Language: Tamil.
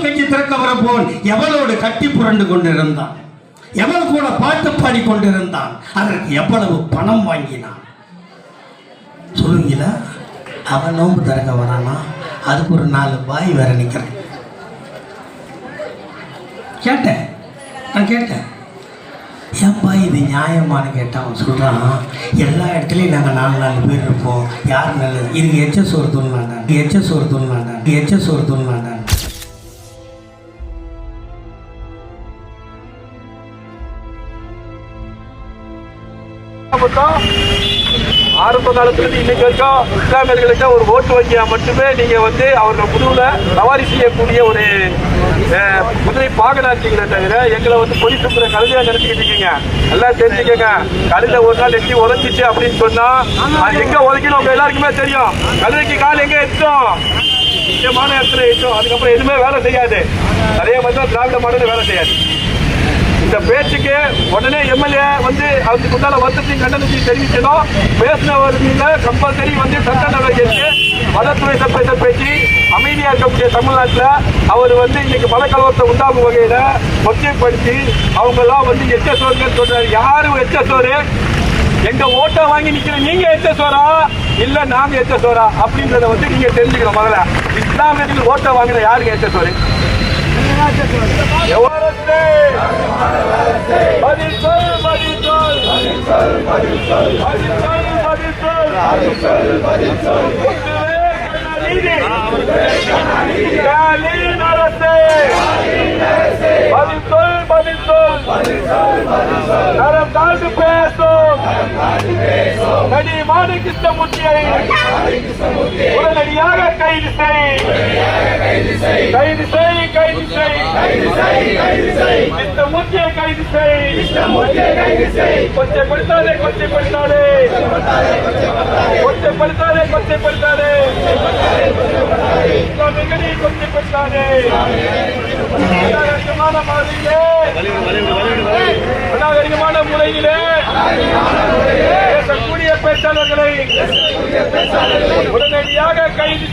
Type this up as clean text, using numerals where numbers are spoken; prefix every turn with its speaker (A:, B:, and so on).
A: கஞ்சி திறக்க வரப்போன் எவளோடு கட்டி புரண்டு கொண்டிருந்தான், எவள் கூட பாட்டு பாடி கொண்டிருந்தான், அதற்கு எவ்வளவு பணம் வாங்கினான் சொல்லுவீங்களா? அவன் நோம்பு திறக்க வரானா, அதுக்கு ஒரு 4 பாய் வேற நிற்கிறேன். கேட்டேன், நான் கேட்டேன், ஏன்பா இது நியாயமானு கேட்டான். அவன் சொல்கிறான், எல்லா இடத்துலையும் நாங்கள் 4 பேர் இருப்போம், யார் நல்லது, இதுக்கு எச்ச சோறு தூள்னாண்டான், எச்ச சோறு தூள்னாண்டான், எச்ச சோறு தூள்னாண்டான்.
B: ஆரம்ப காலத்திலிருந்து இன்னைக்கு வரைக்கும் இஸ்லாமியர்களுக்கு ஒரு ஓட்டு வங்கியா மட்டுமே நீங்க அவர்கள் முதுகுல சவாரி செய்யக்கூடிய ஒரு குதிரை பாகனாச்சிங்களே தவிர எங்களை பொய் சுற்றுற கழுதையா நினைச்சுக்கிட்டு இருக்கீங்க. எல்லாம் தெரிஞ்சுக்கங்க, கழுதை ஒரு நாள் எட்டி உரைச்சிச்சு அப்படின்னு சொன்னா அது எங்க உதைக்கணும் உங்க எல்லாருக்குமே தெரியும். கழுதைக்கு கால் எங்க எட்டும், முக்கியமான இடத்துல எட்டும், அதுக்கப்புறம் எதுவுமே வேலை செய்யாது. அதே மாதிரி தான் திராவிட மாடல் வேலை செய்யாது. இந்த பேச்சுக்கு உடனே எம்எல்ஏ அதுக்கு முன்னால வருத்தத்தையும் கண்டனத்தையும் தெரிவிக்கணும். பேசினவர்களில் கம்பல்சரி சட்ட நடவடிக்கை வனத்துறை சட்டத்தை பேச்சு அமைதியா இருக்கக்கூடிய தமிழ்நாட்டில் அவர் இன்னைக்கு மனக்கலவரத்தை உண்டாகும் வகையில கொச்சைப்படுத்தி அவங்க எல்லாம் எச்ச சோறுன்னு சொல்றாரு. யாரும் எச்ச சோறு? எங்க ஓட்டை வாங்கி நிக்கிற நீங்க எச்ச சோறா இல்ல நாங்க எச்ச சோறா அப்படின்றத நீங்க தெரிஞ்சுக்கணும். முதல்ல இஸ்லாமியர்கள் ஓட்டை வாங்கின யாருக்கு எச்ச சோறு? உடனடியாக கைது செய், கைது செய், கைது செய், கிருஷ்ணமூர்த்தியை கைது செய். கொச்சைப்படுத்தாதே, கொச்சைப்படுத்தாதே, கொச்சைப்படுத்தாதே, கொச்சைப்படுத்தாதே, இஸ்லாமியர்களை கொச்சைப்படுத்தாதே. அநாகரிகமான முறையிலே பேசக்கூடிய பேச்சாளர்களை உடனடியாக கைது